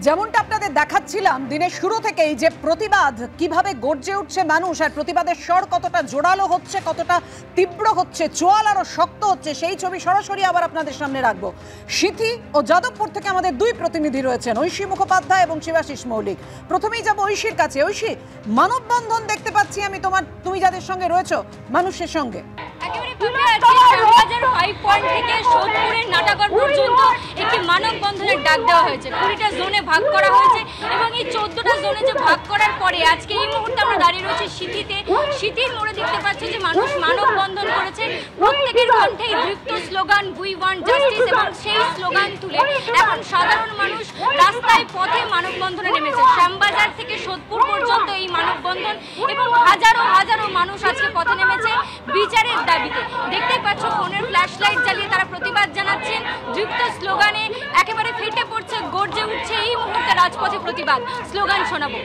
যেমনটা আপনাদের দেখাচ্ছিলাম দিনের শুরু থেকেই যে প্রতিবাদ কিভাবে গর্জে উঠছে মানুষ, আর প্রতিবাদের স্বর কতটা জোরালো হচ্ছে, কতটা তীব্র হচ্ছে, চোয়াল আরো শক্ত হচ্ছে, সেই ছবি সরাসরি আবার আপনাদের সামনে রাখবো। সিথি ও যাদবপুর থেকে আমাদের দুই প্রতিনিধি রয়েছেন, ঐশী মুখোপাধ্যায় এবং শিবাশিস মৌলিক। প্রথমেই যাবো ঐশীর কাছে। ঐশী, মানববন্ধন দেখতে পাচ্ছি আমি তুমি যাদের সঙ্গে রয়েছো মানুষের সঙ্গে। থেকে সোদপুরের নাটাগড় পর্যন্ত একটি মানববন্ধনের ডাক দেওয়া হয়েছে। 20টা জোনে ভাগ করা হয়েছে এবং এই 14টা জোনে যে ভাগ করার পরে আজকে এই মুহূর্তে আমরা দাঁড়িয়ে রয়েছি সিথিতে। সিথির মোড়ে দেখতে পাচ্ছি যে মানুষ মানববন্ধন করেছে। প্রত্যেকের কণ্ঠেই দীপ্ত স্লোগান উই ওয়ান্ট জাস্টিস, এবং সেই স্লোগান তুলে এখন সাধারণ মানুষ রাস্তায় পথে মানববন্ধনে নেমেছে। শ্যামবাজার থেকে সোদপুর পর্যন্ত এই মানববন্ধন, এবং হাজারো হাজারো মানুষ আজকে পথে নেমেছে বিচারের দাবিতে। দেখতে পাচ্ছ ফোনের ফ্ল্যাশ লাইট জ্বালিয়ে তারা প্রতিবাদ জানাচ্ছেন। দীপ্ত স্লোগানে একেবারে ফেটে পড়ছে, গর্জে উঠছে এই মুহূর্তে রাজপথে প্রতিবাদ। স্লোগান শোনাবো।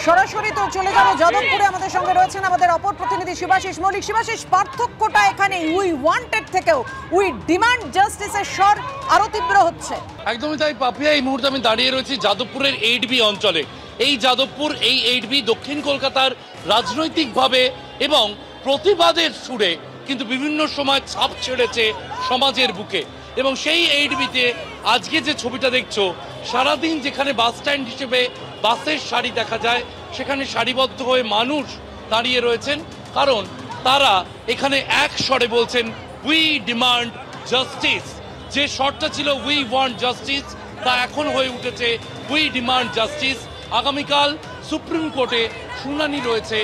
সরাসরি তো চলে যাবো যাদবপুরে। আমাদের সঙ্গে রয়েছেন আমাদের অপর প্রতিনিধি শিবাশিস মৌলিক। শিবাশিস, পার্থক্যটা এখানে উই ওয়ান্টেড থেকেও উই ডিমান্ড জাস্টিসের স্বর আরো তীব্র হচ্ছে। একদমই তাই পাপিয়া, এই মুহূর্তে আমি দাঁড়িয়ে রয়েছি যাদবপুরের 8B অঞ্চলে। এই যাদবপুর, এই 8B দক্ষিণ কলকাতার রাজনৈতিকভাবে এবং প্রতিবাদের সুরে কিন্তু বিভিন্ন সময় ছাপ ছেড়েছে সমাজের বুকে। এবং সেই 8Bতে আজকে যে ছবিটা দেখছো, সারাদিন যেখানে বাস স্ট্যান্ড হিসেবে বাসের সারি দেখা যায়, সেখানে সারিবদ্ধ হয়ে মানুষ দাঁড়িয়ে রয়েছেন, কারণ তারা এখানে এক স্বরে বলছেন উই ডিমান্ড জাস্টিস। যে স্বরটা ছিল উই ওয়ান্ট জাস্টিস, তা এখন হয়ে উঠেছে উই ডিমান্ড জাস্টিস। আগামীকাল সুপ্রিম কোর্টে শুনানি রয়েছে,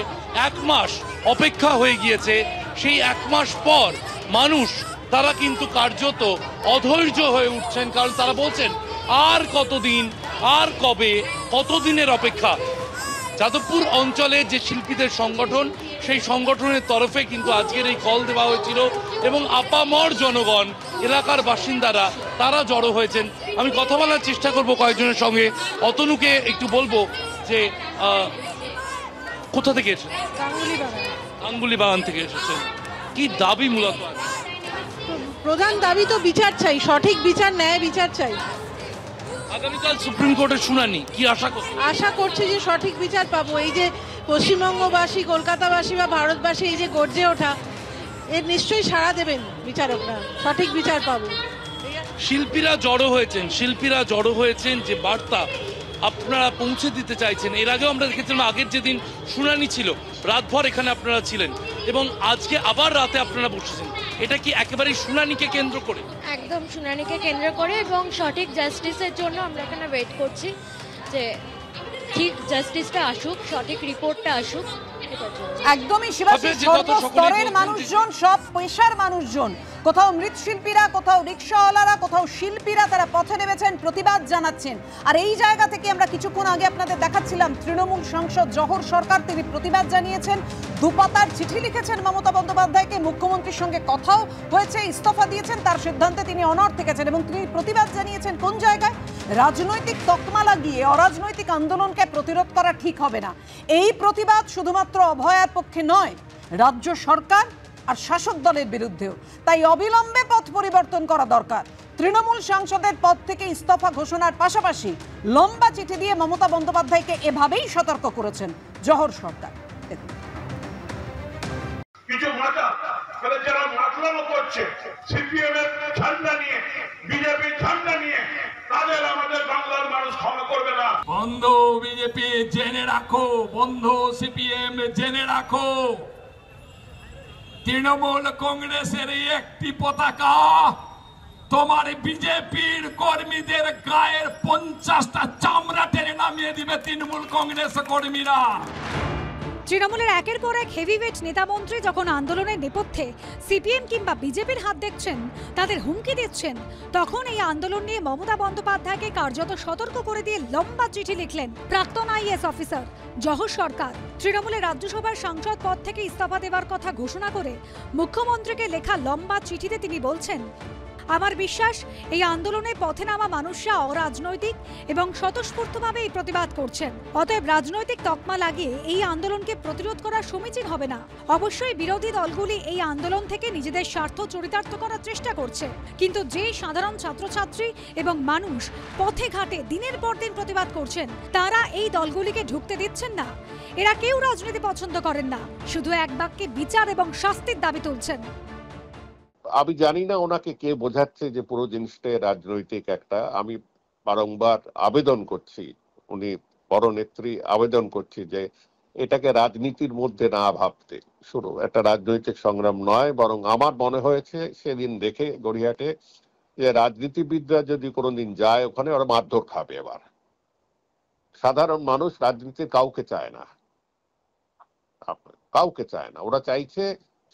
1 মাস অপেক্ষা হয়ে গিয়েছে। সেই 1 মাস পর মানুষ তারা কিন্তু কার্যত অধৈর্য হয়ে উঠছেন, কারণ তারা বলছেন আর কতদিন, আর কবে, কতদিনের অপেক্ষা। যাদবপুর অঞ্চলে যে শিল্পীদের সংগঠন, সেই সংগঠনের তরফে কিন্তু আজকের এই কল দেওয়া হয়েছিল, এবং আপামর জনগণ, এলাকার বাসিন্দারা তারা জড়ো হয়েছেন। আমি কথা বলার চেষ্টা করব কয়েকজনের সঙ্গে। অতনুকে একটু বলবো যে কোথা থেকে এসেছেন? গাঙ্গুলি বাগান থেকে এসেছেন। কি দাবি মূলত? প্রধান দাবি তো বিচার চাই, সঠিক বিচার, ন্যায় বিচার চাই। আগামীকাল সুপ্রিম কোর্টের শুনানি, কি আশা করছি যে সঠিক বিচার পাবো। এই যে পশ্চিমবঙ্গবাসী, কলকাতাবাসী বা ভারতবাসী এই যে গর্জে ওঠা, এর নিশ্চয়ই সাড়া দেবেন বিচারকরা, সঠিক বিচার পাবো। শিল্পীরা জড়ো হয়েছেন যে বার্তা আপনারা পৌঁছে দিতে চাইছেন। এর আগেও আমরা দেখেছিলাম, আগের যেদিন শুনানি ছিল রাতভর এখানে আপনারা ছিলেন, এবং আজকে আবার রাতে আপনারা বসেছেন। এটা কি একেবারেই শুনানিকে কেন্দ্র করে? একদম শুনানিকে কেন্দ্র করে, এবং সঠিক জাস্টিসের জন্য আমরা এখানে ওয়েট করছি যে ঠিক জাস্টিসটা আসুক, সঠিক রিপোর্টটা আসুক। একদমই শিবাশিস, সর্বস্তরের মানুষজন, সব পেশার মানুষজন, কোথাও মৃৎশিল্পীরা, কোথাও রিক্সাওয়ালারা, কোথাও শিল্পীরা, তারা পথে নেমেছেন, প্রতিবাদ জানাচ্ছেন। আর এই জায়গা থেকে আমরা কিছুক্ষণ আগে আপনাদের দেখাচ্ছিলাম তৃণমূল সাংসদ জহর সরকার, তিনি প্রতিবাদ জানিয়েছেন, 2 পাতার চিঠি লিখেছেন মমতা বন্দ্যোপাধ্যায়কে, মুখ্যমন্ত্রীর সঙ্গে কথাও হয়েছে, ইস্তফা দিয়েছেন, তার সিদ্ধান্তে তিনি অনড় থেকেছেন, এবং তিনি প্রতিবাদ জানিয়েছেন কোন জায়গায়? রাজনৈতিক তকমা লাগিয়ে অরাজনৈতিক আন্দোলনকে প্রতিরোধ করা ঠিক হবে না। এই প্রতিবাদ শুধুমাত্র অভয়ার পক্ষে নয়, রাজ্য সরকার আর শাসক দলের বিরুদ্ধেও। তাই অবিলম্বে পথ পরিবর্তন করা দরকার। তৃণমূল সাংসদের পদ থেকে ইস্তফা ঘোষণার পাশাপাশি লম্বা চিঠি দিয়ে মমতা বন্দ্যোপাধ্যায়কে এভাবেই সতর্ক করেছেন জহর সরকার। কিছু মাথা যারা মাতলামো করছে সিপিএম এর ঝান্ডা নিয়ে, বিজেপির ঝান্ডা নিয়ে, তাদের আমাদের বাংলার মানুষ ক্ষমা করবে না। বন্ধু বিজেপি জেনে রাখো, বন্ধু সিপিএম জেনে রাখো, তৃণমূল কংগ্রেসের একটি পতাকা তোমার বিজেপির কর্মীদের গায়ের 50টা চামড়া টেনে নামিয়ে দিবে তৃণমূল কংগ্রেস কর্মীরা। তৃণমূলের একের পর এক হেভিওয়েট নেতামন্ত্রী যখন আন্দোলনের নেপথ্যে সিপিএম কিংবা বিজেপির হাত দেখছেন, তাদের হুমকি দিচ্ছেন, তখন এই আন্দোলন নিয়ে মমতা বন্দ্যোপাধ্যায়কে কার্যত সতর্ক করে দিয়ে লম্বা চিঠি লিখলেন প্রাক্তন আইএএস অফিসার জহর সরকার। তৃণমূলের রাজ্যসভার সাংসদ পদ থেকে ইস্তফা দেওয়ার কথা ঘোষণা করে মুখ্যমন্ত্রীকে লেখা লম্বা চিঠিতে তিনি বলছেন, আমার বিশ্বাস এই আন্দোলনে পথে নামা মানুষরা অরাজনৈতিক এবং স্বতঃস্ফূর্তভাবে এই প্রতিবাদ করছেন। অতএব রাজনৈতিক তকমা লাগিয়ে এই আন্দোলনকে প্রতিরোধ করা সমীচীন হবে না। অবশ্যই বিরোধী দলগুলি এই আন্দোলন থেকে নিজেদের স্বার্থ চরিতার্থ করার চেষ্টা করছে, কিন্তু যে সাধারণ ছাত্রছাত্রী এবং মানুষ পথে ঘাটে দিনের পর দিন প্রতিবাদ করছেন তারা এই দলগুলিকে ঢুকতে দিচ্ছেন না। এরা কেউ রাজনীতি পছন্দ করেন না, শুধু এক বাক্যে বিচার এবং শাস্তির দাবি তুলছেন। আমি জানি না ওনাকে কে বোঝাচ্ছে যে পুরো জিনিসটা রাজনৈতিক একটা। আমি বারংবার আবেদন করছি, উনি বড় নেত্রী, আবেদন করছি যে এটাকে রাজনীতির মধ্যে না ভাবতে। শুরু একটা রাজনৈতিক সংগ্রাম নয়, বরং আমার মনে হয়েছে সেদিন দেখে গড়িয়াহাটে যে রাজনীতিবিদরা যদি কোনোদিন যায় ওখানে ওরা মারধর খাবে। এবার সাধারণ মানুষ রাজনীতির কাউকে চায় না, কাউকে চায় না। ওরা চাইছে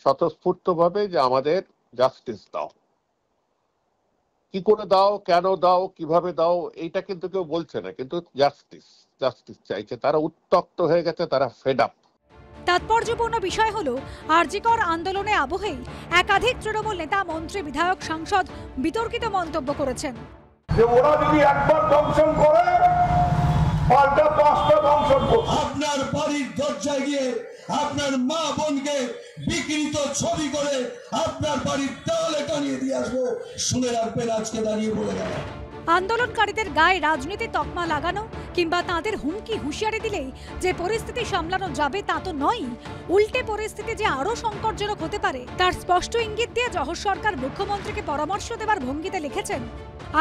স্বতঃস্ফূর্ত ভাবে যে আমাদের জাস্টিস দাও। কি করে দাও, কেন দাও, কিভাবে দাও, এইটা কিন্তু কেউ বলছে না, কিন্তু জাস্টিস চাইছে। তারা উত্তপ্ত হয়ে গেছে, তারা ফেড আপ। তাৎপর্যপূর্ণ বিষয় হলো আরজিকর আন্দোলনে আবহেই একাধিক তৃণমূল নেতা, মন্ত্রী, বিধায়ক, সাংসদ বিতর্কিত মন্তব্য করেছেন। যে ওরা যদি একবার দংশন করে পাল্টা 5টা দংশন করবে। আপনার বাড়ির দরজায় গিয়ে আপনার মা বোনকে বিকৃত ছবি করে আপনার বাড়ির দেওয়ালে টানিয়ে দিয়ে আসবো, শুনে রাখবেন আজকে দাঁড়িয়ে বলে গেলাম। আন্দোলনকারীদের গায়ে রাজনীতির তকমা লাগানো কিংবা তাদের হুমকি হুঁশিয়ারি দিলেই যে পরিস্থিতি সামলানো যাবে তা তো নয়, উল্টে পরিস্থিতি যে আরো সংকটজনক হতে পারে তার স্পষ্ট ইঙ্গিত দিয়ে জহর সরকার মুখ্যমন্ত্রীকে পরামর্শ দেবার ভঙ্গিতে লিখেছেন,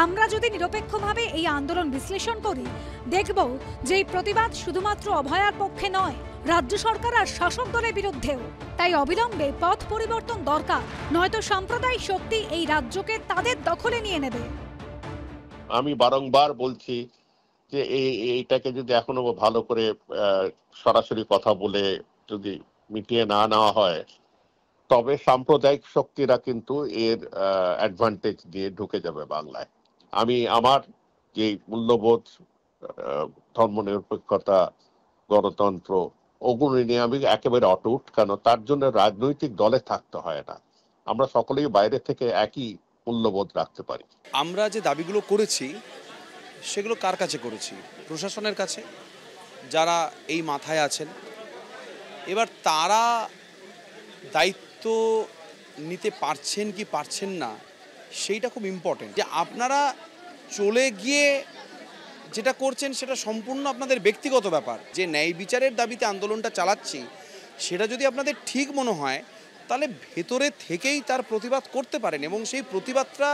আমরা যদি নিরপেক্ষভাবে এই আন্দোলন বিশ্লেষণ করি দেখব যে এই প্রতিবাদ শুধুমাত্র অভয়ার পক্ষে নয়, রাজ্য সরকার আর শাসক দলের বিরুদ্ধেও। তাই অবিলম্বে পথ পরিবর্তন দরকার, নয়তো সাম্প্রদায়িক শক্তি এই রাজ্যকে তাদের দখলে নিয়ে নেবে। আমি বারংবার বলছি যে এইটাকে যদি এখনো ভালো করে সরাসরি কথা বলে যদি মিটিয়ে না নেওয়া হয়, তবে সাম্প্রদায়িক শক্তিরা কিন্তু এর অ্যাডভান্টেজ দিয়ে ঢুকে যাবে বাংলায়। আমি আমার যে মূল্যবোধ, ধর্মনিরপেক্ষতা, গণতন্ত্র, ওগুলো নিয়ে আমি একেবারে অটুট। কেন? তার জন্য রাজনৈতিক দলে থাকতে হয় না, আমরা সকলেই বাইরে থেকে একই মূল্যবোধ রাখতে পারি। আমরা যে দাবিগুলো করেছি সেগুলো কার কাছে করেছি? প্রশাসনের কাছে, যারা এই মাথায় আছেন। এবার তারা দায়িত্ব নিতে পারছেন কি পারছেন না সেইটা খুব ইম্পর্টেন্ট। যে আপনারা চলে গিয়ে যেটা করছেন সেটা সম্পূর্ণ আপনাদের ব্যক্তিগত ব্যাপার। যে ন্যায় বিচারের দাবিতে আন্দোলনটা চালাচ্ছি সেটা যদি আপনাদের ঠিক মনে হয় তাহলে ভেতরে থেকেই তার প্রতিবাদ করতে পারেন, এবং সেই প্রতিবাদটা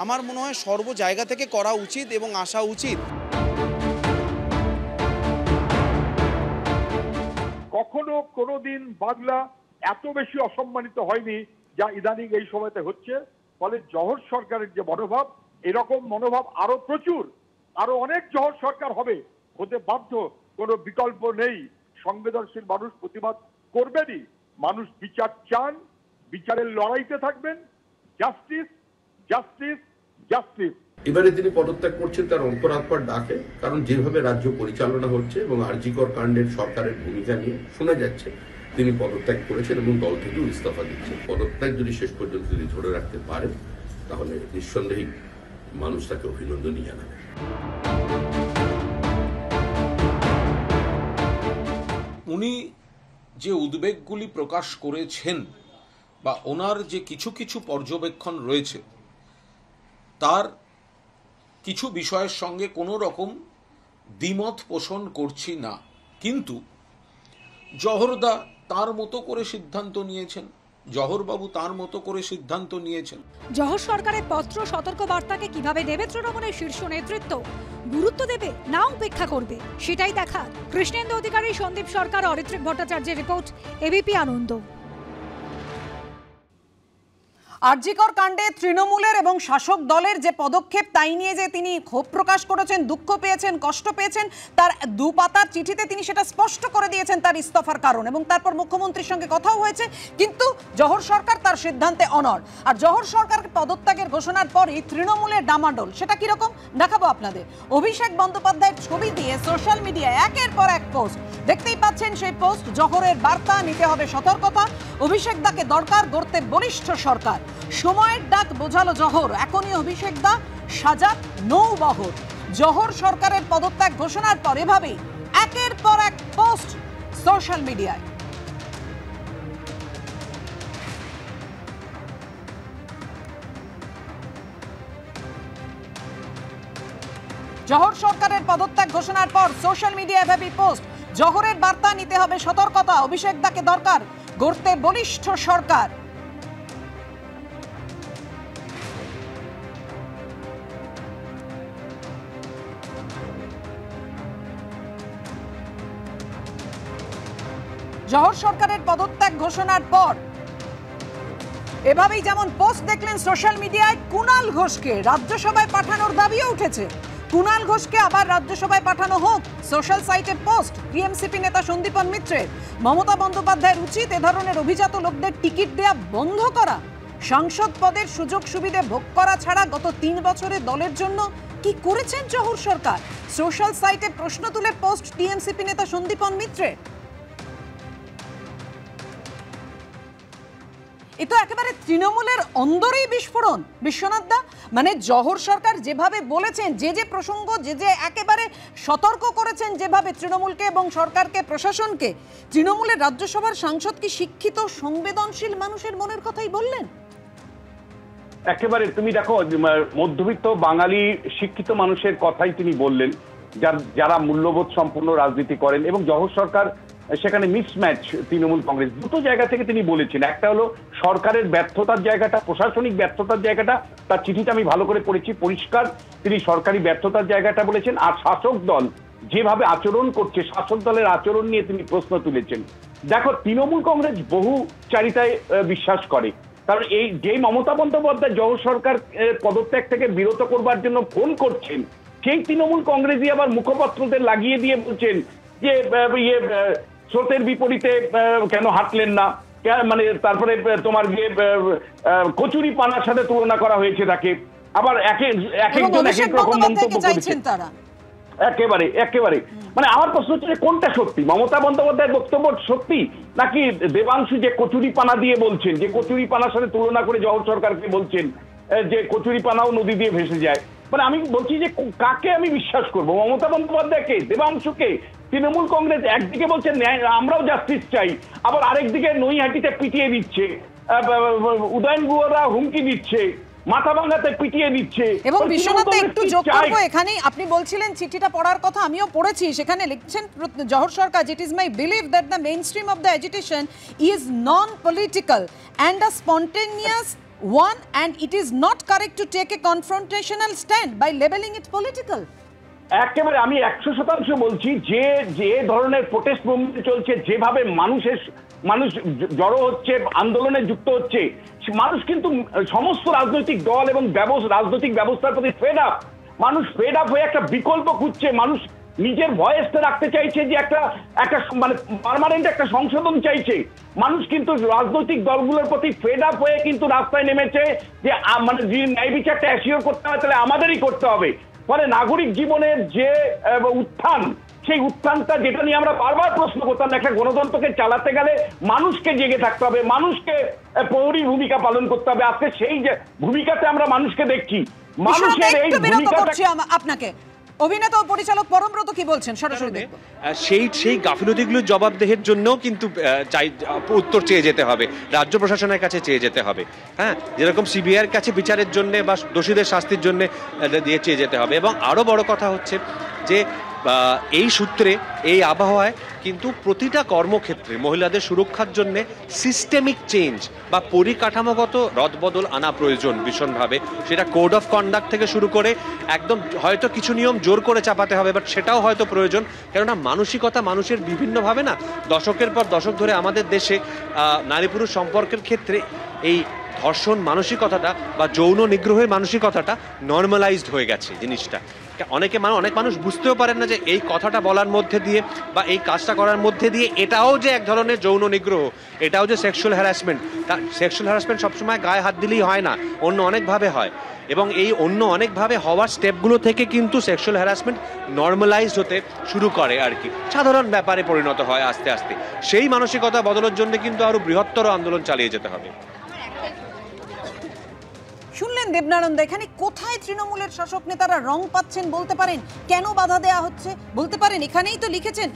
আমার মনে হয় সর্ব জায়গা থেকে করা উচিত এবং আসা উচিত। কখনো কোনোদিন বাংলা এত বেশি অসম্মানিত হয়নি যা ইদানিং এই সময়তে হচ্ছে। ফলে জহর সরকারের যে মনোভাব, এরকম মনোভাব আরো প্রচুর, আরো অনেক জহর সরকার হবে, হতে বাধ্য, কোনো বিকল্প নেই। সংবেদনশীল মানুষ প্রতিবাদ করবেনই। মানুষ বিচার চান, বিচারের লড়াইতে থাকবেন। Justice, justice, justice. এবারে তিনি পদত্যাগ করছেন তার অন্তরাত্মার ডাকে, কারণ যেভাবে রাজ্য পরিচালনা হচ্ছে এবং আরজিকর কাণ্ডের সরকারের ভূমিকা নিয়ে শোনা যাচ্ছে তিনি পদত্যাগ করেছেন এবং দল থেকেও ইস্তফা দিচ্ছেন। পদত্যাগ যদি শেষ পর্যন্ত তিনি ধরে রাখতে পারেন তাহলে নিঃসন্দেহেই মানুষ তাকে অভিনন্দনই জানাবে। উনি যে উদ্বেগগুলি প্রকাশ করেছেন বা ওনার যে কিছু কিছু পর্যবেক্ষণ রয়েছে তার কিছু বিষয়ের সঙ্গে কোনো রকম দ্বিমত পোষণ করছি না, কিন্তু জহরদা তার মতো করে সিদ্ধান্ত নিয়েছেন, জহরবাবু তার মতো করে সিদ্ধান্ত নিয়েছেন। জহর সরকারের পত্র সতর্ক বার্তাকে কিভাবে দেবে তৃণমূলের শীর্ষ নেতৃত্ব, গুরুত্ব দেবে না উপেক্ষা করবে সেটাই দেখার। কৃষ্ণেন্দু অধিকারী, সন্দীপ সরকার, অরিত্রিক ভট্টাচার্যের রিপোর্ট, এবিপি আনন্দ। আরজিকর কাণ্ডে তৃণমূলের এবং শাসক দলের যে পদক্ষেপ তাই নিয়ে যে তিনি ক্ষোভ প্রকাশ করেছেন, দুঃখ পেয়েছেন, কষ্ট পেয়েছেন, তার 2 পাতার চিঠিতে তিনি সেটা স্পষ্ট করে দিয়েছেন তার ইস্তফার কারণ, এবং তারপর মুখ্যমন্ত্রীর সঙ্গে কথাও হয়েছে। কিন্তু জহর সরকার তার সিদ্ধান্তে অনড়। আর জহর সরকারের পদত্যাগের ঘোষণার পরই তৃণমূলের ডামাডোল, সেটা কিরকম দেখাবো আপনাদের। অভিষেক বন্দ্যোপাধ্যায়ের ছবি দিয়ে সোশ্যাল মিডিয়ায় একের পর এক পোস্ট, দেখতেই পাচ্ছেন সেই পোস্ট। জহরের বার্তা, নিতে হবে সতর্কতা, অভিষেক দাকে দরকার, গড়তে বলিষ্ঠ সরকার। সময়ের ডাক বোঝালো জহর, এখনই অভিষেক দা সাজাক নৌবহর। জহর সরকারের পদত্যাগ ঘোষণার পর এভাবেই একের পর এক পোস্ট সোশ্যাল মিডিয়ায়। জহর সরকারের পদত্যাগ ঘোষণার পর সোশ্যাল মিডিয়ায় এভাবেই পোস্ট। জহরের বার্তা নিতে হবে সতর্কতা, অভিষেক দাকে দরকার গড়তে বলিষ্ঠ সরকার। জহর সরকারের পদত্যাগ ঘোষণার পর এভাবেই যেমন পোস্ট দেখলেন সোশ্যাল মিডিয়ায়, কুণাল ঘোষকে রাজ্যসভায় পাঠানোর দাবিও উঠেছে। কুণাল ঘোষকে আবার রাজ্যসভায় পাঠানো হোক, সোশ্যাল সাইটে পোস্ট টিএমসিপি নেতা সন্দীপন মিত্রের। মমতা বন্দ্যোপাধ্যায়ের উচিত এ ধরনের অভিজাত লোকদের টিকিট দেয়া বন্ধ করা। সাংসদ পদের সুযোগ সুবিধে ভোগ করা ছাড়া গত 3 বছরে দলের জন্য কি করেছেন জহর সরকার? সোশ্যাল সাইটে প্রশ্ন তুলে পোস্ট টিএমসিপি নেতা সন্দীপন মিত্রের। এ তো একেবারে তৃণমূলের অন্দরেই বিস্ফোরণ বিশ্বনাথ দা। মানে জহর সরকার যেভাবে বলেছেন, যে প্রসঙ্গ যে একেবারে সতর্ক করেছেন যেভাবে তৃণমূলকে এবং সরকারকে প্রশাসনকে, তৃণমূলের রাজ্যসভার সাংসদ কি শিক্ষিত সংবেদনশীল মানুষের মনের কথাই বললেন? একেবারে তুমি দেখো, মধ্যবিত্ত বাঙালি শিক্ষিত মানুষের কথাই তিনি বললেন, যারা মূল্যবোধ সম্পূর্ণ রাজনীতি করেন। এবং জহর সরকার সেখানে মিসম্যাচ তৃণমূল কংগ্রেস দুটো জায়গা থেকে তিনি বলেছেন। একটা হলো সরকারের ব্যর্থতার জায়গাটা, প্রশাসনিক ব্যর্থতার জায়গাটা, তার চিঠিটা আমি ভালো করে পড়েছি, পরিষ্কার তিনি সরকারি ব্যর্থতার জায়গাটা বলেছেন। আর শাসক দল যেভাবে আচরণ করছে, শাসক দলের আচরণ নিয়ে তিনি প্রশ্ন তুলেছেন। দেখো, তৃণমূল কংগ্রেস বহু চারিতায় বিশ্বাস করে, কারণ এই যে মমতা বন্দ্যোপাধ্যায় জহর সরকার পদত্যাগ থেকে বিরত করবার জন্য ফোন করছেন, সেই তৃণমূল কংগ্রেসই আবার মুখপাত্রদের লাগিয়ে দিয়ে বলছেন যে স্রোতের বিপরীতে কেন হাঁটলেন না, মানে তারপরে তোমার গিয়ে কচুরি পানার সাথে তুলনা করা হয়েছে তাকে। আবার একজন এক এক রকম মন্তব্য করেছেন তারা। একেবারে মানে আমার প্রশ্ন হচ্ছে কোনটা সত্যি? মমতা বন্দ্যোপাধ্যায়ের বক্তব্য সত্যি, নাকি দেবাংশু যে কচুরি পানা দিয়ে বলছেন, যে কচুরি পানার সাথে তুলনা করে জহর সরকারকে বলছেন যে কচুরি পানাও নদী দিয়ে ভেসে যায়? মানে আমি বলছি যে কাকে আমি বিশ্বাস করবো, মমতা বন্দ্যোপাধ্যায়কে, দেবাংশুকে? তৃণমূল কংগ্রেস একদিকে বলছে আমরাও জাস্টিস চাই, আবার আরেকদিকে নৈহাটিতে পিটিয়ে দিচ্ছে, উদয়ন গুহরা হুমকি দিচ্ছে, মাথাভাঙ্গাতে পিটিয়ে দিচ্ছে। এবং বিশ্বনাথ একটু যোগ করবো এখানে, আপনি বলছিলেন চিঠিটা পড়ার কথা, আমিও পড়েছি, সেখানে লিখছেন Jawhar Sircar, it is my believe that the mainstream of the agitation is non political and a spontaneous one, and it is not correct to take a confrontational stand by labeling it political. একেবারে আমি 100% বলছি, যে ধরনের protest movement চলছে, যেভাবে মানুষ জড়ো হচ্ছে, আন্দোলনে যুক্ত হচ্ছে, মানুষ কিন্তু সমস্ত রাজনৈতিক দল এবং রাজনৈতিক ব্যবস্থার প্রতি ফেড আপ। মানুষ ফেড আপ হয়ে একটা বিকল্প খুঁজছে, মানুষ নিজের ভয়েসটা রাখতে চাইছে, যে একটা মানে পার্মানেন্ট একটা সংশোধন চাইছে। মানুষ কিন্তু রাজনৈতিক দলগুলোর প্রতি ফেড আপ হয়ে কিন্তু রাস্তায় নেমেছে, যে মানে যে ন্যায় বিচারটা অ্যাসিওর করতে হয় তাহলে আমাদেরই করতে হবে। ফলে নাগরিক জীবনের যে উত্থান, সেই উত্থানটা যেটা নিয়ে আমরা বারবার প্রশ্ন করতাম, একটা গণতন্ত্রকে চালাতে গেলে মানুষকে জেগে থাকতে হবে, মানুষকে প্রহরী ভূমিকা পালন করতে হবে। আজকে সেই যে ভূমিকাতে আমরা মানুষকে দেখছি, মানুষের এই ভূমিকাটা আপনাকে অভিনেতা ও পরিচালক পরমব্রত কি বলছেন সরাসরি দেখব। সেই গাফিলতিগুলোর জবাবদেহের জন্য কিন্তু উত্তর চেয়ে যেতে হবে, রাজ্য প্রশাসনের কাছে চেয়ে যেতে হবে। হ্যাঁ, যেরকম সিবিআইয়ের কাছে বিচারের জন্য বা দোষীদের শাস্তির জন্য দিয়ে চেয়ে যেতে হবে। এবং আরও বড় কথা হচ্ছে যে এই সূত্রে, এই আবহাওয়ায় কিন্তু প্রতিটা কর্মক্ষেত্রে মহিলাদের সুরক্ষার জন্য সিস্টেমিক চেঞ্জ বা পরিকাঠামোগত রদবদল আনা প্রয়োজন ভীষণভাবে। সেটা কোড অফ কন্ডাক্ট থেকে শুরু করে একদম হয়তো কিছু নিয়ম জোর করে চাপাতে হবে, বাট সেটাও হয়তো প্রয়োজন। কেননা মানসিকতা মানুষের বিভিন্নভাবে না, দশকের পর দশক ধরে আমাদের দেশে নারী পুরুষ সম্পর্কের ক্ষেত্রে এই ধর্ষণ মানসিকতাটা বা যৌন নিগ্রহের মানসিকতাটা নর্মালাইজড হয়ে গেছে জিনিসটা। অনেক মানুষ বুঝতেও পারেন না যে এই কথাটা বলার মধ্যে দিয়ে বা এই কাজটা করার মধ্যে দিয়ে এটাও যে এক ধরনের যৌন নিগ্রহ, এটাও যে সেক্সুয়াল হ্যারাসমেন্ট। সেক্সুয়াল হ্যারাসমেন্ট সবসময় গায়ে হাত দিলেই হয় না, অন্য অনেকভাবে হয়। এবং এই অন্য অনেকভাবে হওয়ার স্টেপগুলো থেকে কিন্তু সেক্সুয়াল হ্যারাসমেন্ট নর্মালাইজড হতে শুরু করে আর কি, সাধারণ ব্যাপারে পরিণত হয় আস্তে আস্তে। সেই মানসিকতা বদলের জন্য কিন্তু আরো বৃহত্তর আন্দোলন চালিয়ে যেতে হবে। বলছেন দেবনারায়ণ, এখানে কোথায় তৃণমূলের শাসক নেতারা রং পাচ্ছেন বলতে পারেন? কেন বাধা দেয়া হচ্ছে বলতে পারেন? এখানেই তো লিখেছেন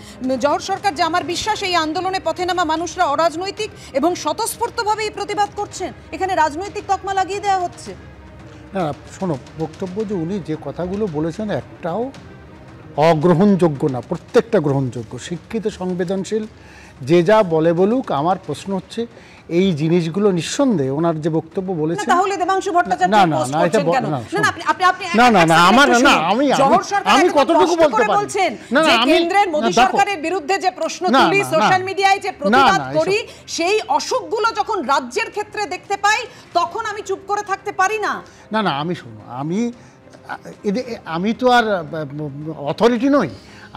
জহর সরকার যে আমার বিশ্বাস এই আন্দোলনে পথে নামা মানুষরা অরাজনৈতিক এবং স্বতঃস্ফূর্তভাবে এই প্রতিবাদ করছেন, এখানে রাজনৈতিক তকমা লাগিয়ে দেওয়া হচ্ছে। না শোনো, বক্তব্য যে উনি যে কথাগুলো বলেছেন একটাও অগ্রহণযোগ্য না, প্রত্যেকটা গ্রহণযোগ্য। শিক্ষিত, সংবেদনশীল, যে যা বলে বলুক। আমার প্রশ্ন হচ্ছে এই জিনিসগুলো নিঃসন্দেহে ওনার যে বক্তব্য বলেছেন, তাহলে দেবাংশু ভট্টাচার্য না না না এটা না না না আমার না আমি কতটুকু বলতে পারি না না আমি কেন্দ্রের মোদী সরকারের বিরুদ্ধে যে প্রশ্ন তুলি, সোশ্যাল মিডিয়ায় যে প্রতিবাদ করি, সেই অসুখগুলো যখন রাজ্যের ক্ষেত্রে দেখতে পাই তখন আমি চুপ করে থাকতে পারি না। না না আমি শোনো, আমি তো আর অথরিটি নই,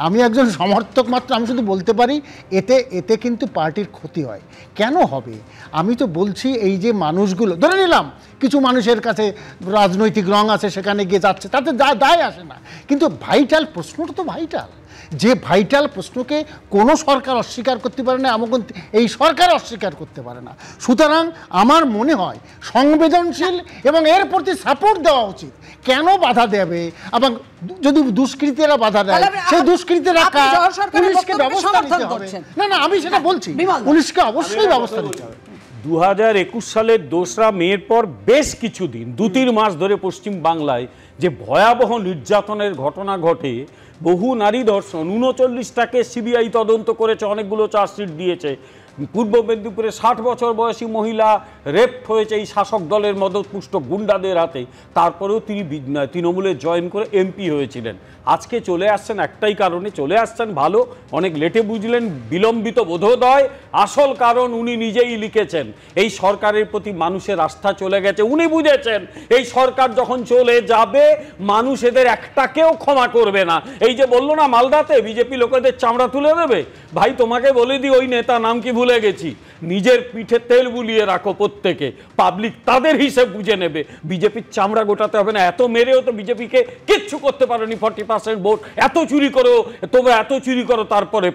আমি একজন সমর্থক মাত্র। আমি শুধু বলতে পারি এতে কিন্তু পার্টির ক্ষতি হয়। কেন হবে? আমি তো বলছি এই যে মানুষগুলো, ধরে নিলাম কিছু মানুষের কাছে রাজনৈতিক রং আছে, সেখানে গিয়ে যাচ্ছে, তাতে দায় আসে না। কিন্তু ভাইটাল প্রশ্নটা তো ভাইটাল, যে ভাইটাল প্রশ্নকে কোনো সরকার অস্বীকার করতে পারে না, এমন এই সরকার অস্বীকার করতে পারে না। সুতরাং আমার মনে হয় সংবেদনশীল এবং এর প্রতি সাপোর্ট দেওয়া উচিত। কেন বাধা দেবে? এবং যদি দুষ্কৃতীরা বাধা দেয়, সেই দুষ্কৃতীরা পুলিশকে ব্যবস্থা নিতে হবে। না না আমি সেটা বলছি, পুলিশকে অবশ্যই ব্যবস্থা নিতে হবে। 2021 সালের 2রা মের পর বেশ কিছুদিন 2-3 মাস ধরে পশ্চিম বাংলায় যে ভয়াবহ নির্যাতনের ঘটনা ঘটে, বহু নারী ধর্ষণ, 39টাকে সিবিআই তদন্ত করেছে, অনেকগুলো চার্জশিট দিয়েছে। পূর্ব মেদিনীপুরে 60 বছর বয়সী মহিলা রেপ হয়েছে এই শাসক দলের মদতপুষ্ট গুন্ডাদের হাতে। তারপরেও তিনি তৃণমূলে জয়েন করে এমপি হয়েছিলেন। আজকে চলে আসছেন একটাই কারণে চলে আসছেন, ভালো, অনেক লেটে বুঝলেন, বিলম্বিত বোধোদয়। আসল কারণ উনি নিজেই লিখেছেন, এই সরকারের প্রতি মানুষের আস্থা চলে গেছে। উনি বুঝেছেন এই সরকার যখন চলে যাবে মানুষ এদের একটাকেও ক্ষমা করবে না। এই যে বললো না মালদাতে বিজেপি লোকেদের চামড়া তুলে দেবে, ভাই তোমাকে বলে দিই ওই নেতা নাম কি ভুলে গেছি, নিজের পিঠে তেল বুলিয়ে রাখো প্রত্যেকে, পাবলিক তাদের হিসেব বুঝে নেবে। বিজেপির চামড়া গোটাতে হবে না। এত মেরেও তো বিজেপিকে কিচ্ছু করতে পারোনি, 40% ভোট। এত চুরি করো তোমরা, এত চুরি করো তারপরে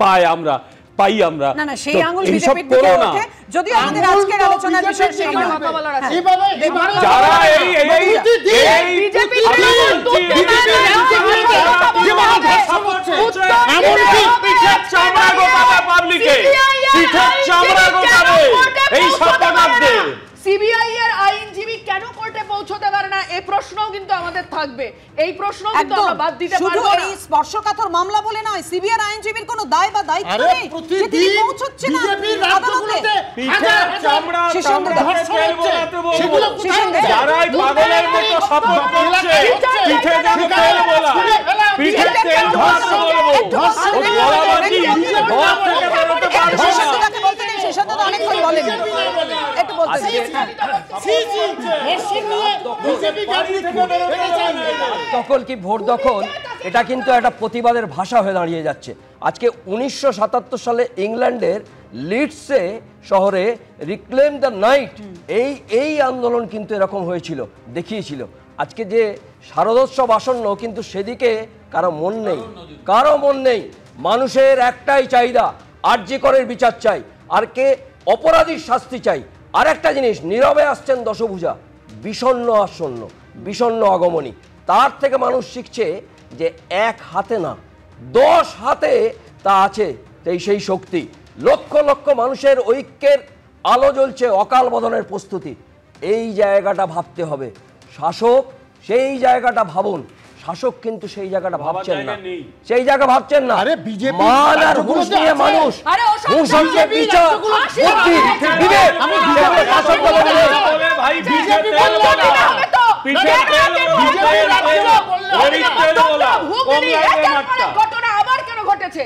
পাই আমরা না না সেই আঙুল বিজেপির দিকে ওঠে। যদি আমাদের আজকের আলোচনার বিষয় সেই কথা বলার আছে, যারা এই বিজেপি পিঠের চামড়া গোটাবে পাবলিকে, পিঠের চামড়া গোটাবে এই সরকারদের। সিবিআই এর আইনজীবী কেন কোর্টে পৌঁছতে পারে না, এই প্রশ্নও কিন্তু আমাদের থাকবে। এই প্রশ্ন কিন্তু আমরা বাদ দিতে পারবো না। শুধু এই স্পর্শকাতর মামলা বলে নয়, সিবিআই এর আইনজীবীর কোনো দায় বা দায়িত্ব নেই যে তিনি পৌঁছচ্ছে না আদালতে। পিঠের চামড়া ধর্ষণ বলাতে বলবো, যারাই পাগলের মতো সাপোর্ট করছে পিঠে যেন তেল বলা, পিঠে তেল ধর্ষণ বলবো, বলাবাজি ঘর থেকে বেরোতে পারছে না। সেটা তো অনেক করে বলেন, একটু বলতে দখল কি ভোট দখল, এটা কিন্তু একটা প্রতিবাদের ভাষা হয়ে দাঁড়িয়ে যাচ্ছে। আজকে 1977 সালে ইংল্যান্ডের লিডসে শহরে রিক্লেম দ্য নাইট এই আন্দোলন কিন্তু এরকম হয়েছিল, দেখিয়েছিল। আজকে যে শারদোৎসব আসন্ন, কিন্তু সেদিকে কারো মন নেই। মানুষের একটাই চাহিদা, আরজি করের বিচার চাই, আর কে অপরাধীর শাস্তি চাই। আর একটা জিনিস, নীরবে আসছেন দশভূজা, বিষণ্ণ আসন্ন, বিষণ্ণ আগমনী। তার থেকে মানুষ শিখছে যে এক হাতে না 10 হাতে তা আছে সেই শক্তি। লক্ষ লক্ষ মানুষের ঐক্যের আলো জ্বলছে, অকাল বোধনের প্রস্তুতি। এই জায়গাটা ভাবতে হবে। শাসক সেই জায়গাটা ভাবুন, শাসক কিন্তু সেই জায়গাটা ভাবছেন না, সেই জায়গা ভাবছেন না। মান আর হুঁশ নিয়ে মানুষ, হুঁশ হচ্ছে বিচার, বুদ্ধি, বিবেক, শাসক দলের ভাই বিজেপি বলা পিঠে তেল বলা ঘটনা আবার কেন ঘটেছে,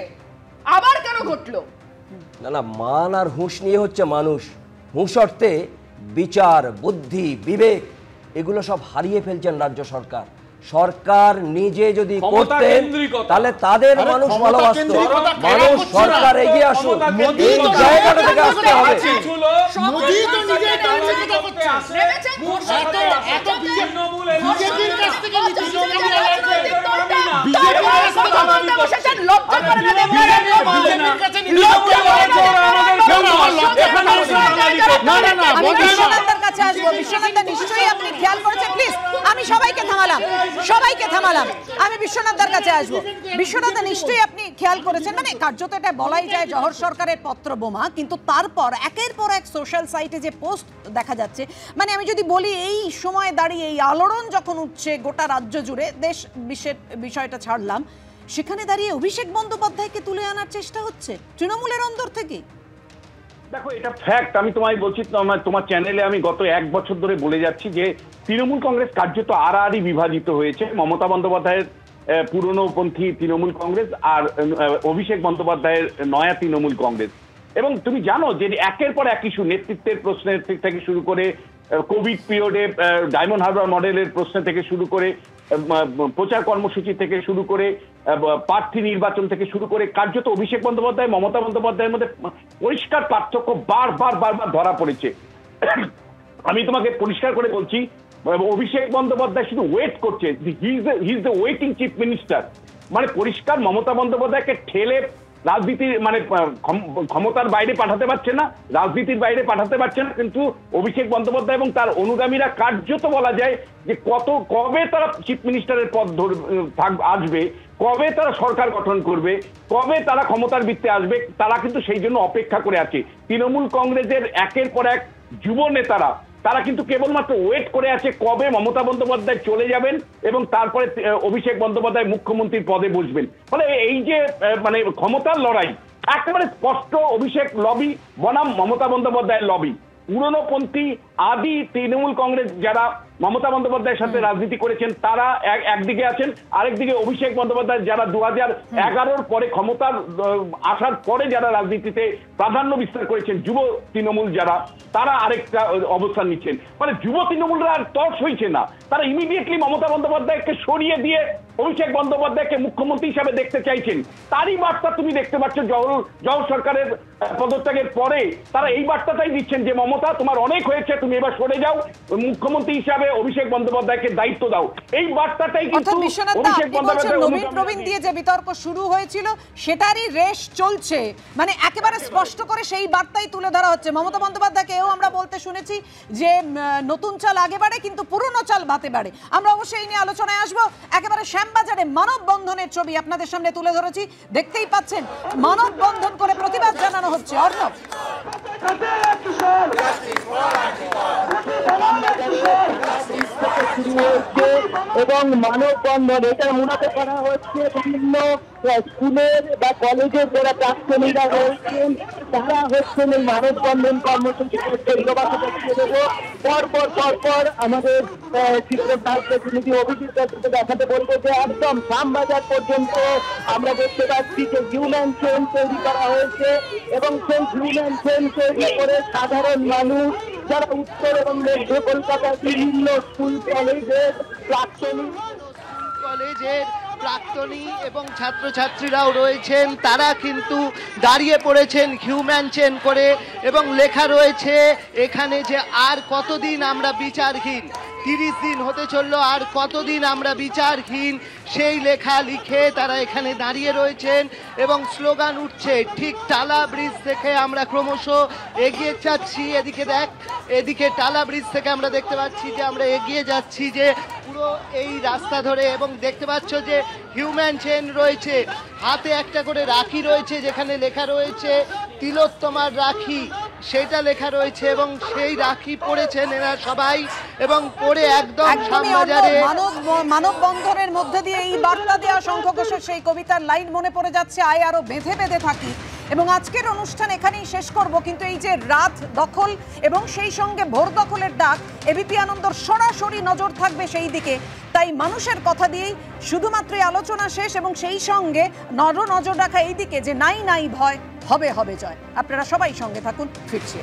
আবার কেন ঘটলো? না মান আর হুঁশ নিয়ে হচ্ছে মানুষ। হুঁশ অর্থে বিচার, বুদ্ধি, বিবেক, এগুলো সব হারিয়ে ফেলছেন রাজ্য সরকার। সরকার নিজে যদি করতেন তাহলে তাদের মানুষ ভালোবাসত। মানুষ সরকার এগিয়ে আসুন, এই জায়গাটা থেকে আসতে হবে। আসবো। বিশ্বনাথ দা নিশ্চয়ই আপনি খেয়াল করেছেন, প্লিজ আমি সবাইকে থামালাম, আমি বিশ্বনাথ দার কাছে আসবো। বিশ্বনাথ দা নিশ্চয়ই আপনি খেয়াল করেছেন, মানে কার্যত এটা বলাই যায় জহর সরকারের পত্র বোমা, কিন্তু তারপর একের পর এক সোশ্যাল সাইটে যে পোস্ট দেখা যাচ্ছে, মানে আমি যদি বলি এই সময় দাঁড়িয়ে এই আলোড়ন যখন উঠছে গোটা রাজ্য জুড়ে, দেশ বিশ্বের বিষয়টা ছাড়লাম, সেখানে দাঁড়িয়ে অভিষেক বন্দ্যোপাধ্যায়কে তুলে আনার চেষ্টা হচ্ছে তৃণমূলের অন্দর থেকে। দেখো, এটা ফ্যাক্ট। আমি তোমায় বলছি, তোমার চ্যানেলে আমি গত 1 বছর ধরে বলে যাচ্ছি যে তৃণমূল কংগ্রেস কার্যত আড়াআড়ি বিভাজিত হয়েছে। মমতা বন্দ্যোপাধ্যায়ের পুরনোপন্থী তৃণমূল কংগ্রেস আর অভিষেক বন্দ্যোপাধ্যায়ের নয়া তৃণমূল কংগ্রেস। এবং তুমি জানো যে একের পর এক ইস্যু, নেতৃত্বের প্রশ্নের থেকে শুরু করে কোভিড পিরিয়ডে ডায়মন্ড হারবার মডেলের প্রশ্ন থেকে শুরু করে প্রচার কর্মসূচি থেকে শুরু করে প্রার্থী নির্বাচন থেকে শুরু করে কার্যত অভিষেক বন্দ্যোপাধ্যায় মমতা বন্দ্যোপাধ্যায়ের মধ্যে পরিষ্কার পার্থক্য বারবার ধরা পড়েছে। আমি তোমাকে পরিষ্কার করে বলছি, অভিষেক বন্দ্যোপাধ্যায় শুধু ওয়েট করছে, he is the waiting chief minister. মানে পরিষ্কার মমতা বন্দ্যোপাধ্যায়কে ঠেলে রাজনীতির মানে ক্ষমতার বাইরে পাঠাতে পারছে না, রাজনীতির বাইরে পাঠাতে পারছে না, কিন্তু অভিষেক বন্দ্যোপাধ্যায় এবং তার অনুগামীরা কার্যত বলা যায় যে কবে তারা চিফ মিনিস্টারের পদ আসবে, কবে তারা সরকার গঠন করবে, কবে তারা ক্ষমতার বৃত্তে আসবে, তারা কিন্তু সেই জন্য অপেক্ষা করে আছে। তৃণমূল কংগ্রেসের একের পর এক যুব নেতারা তারা কিন্তু কেবলমাত্র ওয়েট করে আছে কবে মমতা বন্দ্যোপাধ্যায় চলে যাবেন এবং তারপরে অভিষেক বন্দ্যোপাধ্যায় মুখ্যমন্ত্রীর পদে বসবেন। ফলে এই যে মানে ক্ষমতার লড়াই একেবারে স্পষ্ট, অভিষেক লবি বনাম মমতা বন্দ্যোপাধ্যায়ের লবি। পুরনোপন্থী আদি তৃণমূল কংগ্রেস যারা মমতা বন্দ্যোপাধ্যায়ের সাথে রাজনীতি করেছেন তারা একদিকে আছেন, আরেকদিকে অভিষেক বন্দ্যোপাধ্যায় যারা 2011-র পরে ক্ষমতার আসার পরে যারা রাজনীতিতে প্রাধান্য বিস্তার করেছেন, যুব তৃণমূল যারা, তারা আরেকটা অবস্থান নিচ্ছেন। মানে যুব তৃণমূলরা আর তর্স হয়েছে না, তারা ইমিডিয়েটলি মমতা বন্দ্যোপাধ্যায়কে সরিয়ে দিয়ে অভিষেক বন্দ্যোপাধ্যায়কে মুখ্যমন্ত্রী হিসাবে দেখতে চাইছেন। তারই বার্তা তুমি দেখতে পাচ্ছ জহর সরকারের পদত্যাগের পরে তারা এই বার্তাটাই দিচ্ছেন যে মমতা তোমার অনেক হয়েছে, তুমি এবার সরে যাও, মুখ্যমন্ত্রী হিসাবে অভিষেক বন্দ্যোপাধ্যায়কে দায়িত্ব দাও। এই বার্তাটাই কিন্তু অভিষেক বন্দ্যোপাধ্যায় নবীন প্রবীণ দিয়ে যে বিতর্ক শুরু হয়েছিল সেটারই রেশ চলছে, মানে একেবারে স্পষ্ট করে সেই বার্তাই তুলে ধরা হচ্ছে। মমতা বন্দ্যোপাধ্যায়কে এও আমরা বলতে শুনেছি যে নতুন চাল আগে বাড়ে কিন্তু পুরনো চাল ভাতে বাড়ে। আমরা অবশ্যই এই নিয়ে আলোচনায় আসবো। একেবারে শ্যামবাজারে মানববন্ধনের ছবি আপনাদের সামনে তুলে ধরেছি, দেখতেই পাচ্ছেন মানববন্ধন করে প্রতিবাদ জানানো হচ্ছে। অর্ণব, এবং মানববন্ধন এটা মূলত করা হচ্ছে বিভিন্ন স্কুলের বা কলেজের যারা প্রাক্তনীরা রয়েছেন তারা হচ্ছেন এই মানববন্ধন কর্মসূচি করছেন। পরপর আমাদের চিত্রভাগ প্রতিনিধি অভিজিৎ দেখাতে বলবো যে একদম শ্যামবাজার পর্যন্ত আমরা দেখতে পাচ্ছি যে হিউম্যান চেইন তৈরি করা হয়েছে এবং সেই হিউম্যান চেইন তৈরি করে সাধারণ মানুষ যারা উত্তর এবং মধ্য কলকাতার বিভিন্ন স্কুল কলেজের প্রাক্তনী এবং ছাত্রছাত্রীরাও রয়েছেন, তারা কিন্তু দাঁড়িয়ে পড়েছেন হিউম্যান চেন করে এবং লেখা রয়েছে এখানে যে আর কতদিন আমরা বিচারহীন, 30 দিন হতে চললো, আর কতদিন আমরা বিচারহীন, সেই লেখা লিখে তারা এখানে দাঁড়িয়ে রয়েছেন এবং স্লোগান উঠছে। ঠিক টালা ব্রিজ থেকে আমরা ক্রমশ এগিয়ে যাচ্ছি, এদিকে টালা ব্রিজ থেকে আমরা দেখতে পাচ্ছি যে আমরা এগিয়ে যাচ্ছি যে পুরো এই রাস্তা ধরে, এবং দেখতে পাচ্ছ যে হিউম্যান চেন রয়েছে, হাতে একটা করে রাখি রয়েছে যেখানে লেখা রয়েছে তিলোত্তমার রাখি, সেটা লেখা রয়েছে এবং সেই রাখি পড়েছেন এরা সবাই এবং পরে একদম শ্যামবাজারে মানববন্ধনের মধ্যে দিয়ে এই বার্তা দেওয়া শঙ্খ ঘোষের সেই কবিতার লাইন মনে পড়ে যাচ্ছে, আয় আরো বেঁধে বেঁধে থাকি। এবং আজকের অনুষ্ঠান এখানেই শেষ করব, কিন্তু এই যে রাত দখল এবং সেই সঙ্গে ভোর দখলের ডাক, এবিপি আনন্দর সরাসরি নজর থাকবে সেই দিকে। তাই মানুষের কথা দিয়েই শুধুমাত্রই আলোচনা শেষ এবং সেই সঙ্গে নজর রাখা এই দিকে যে নাই ভয়, হবে জয়। আপনারা সবাই সঙ্গে থাকুন, ফিরছি।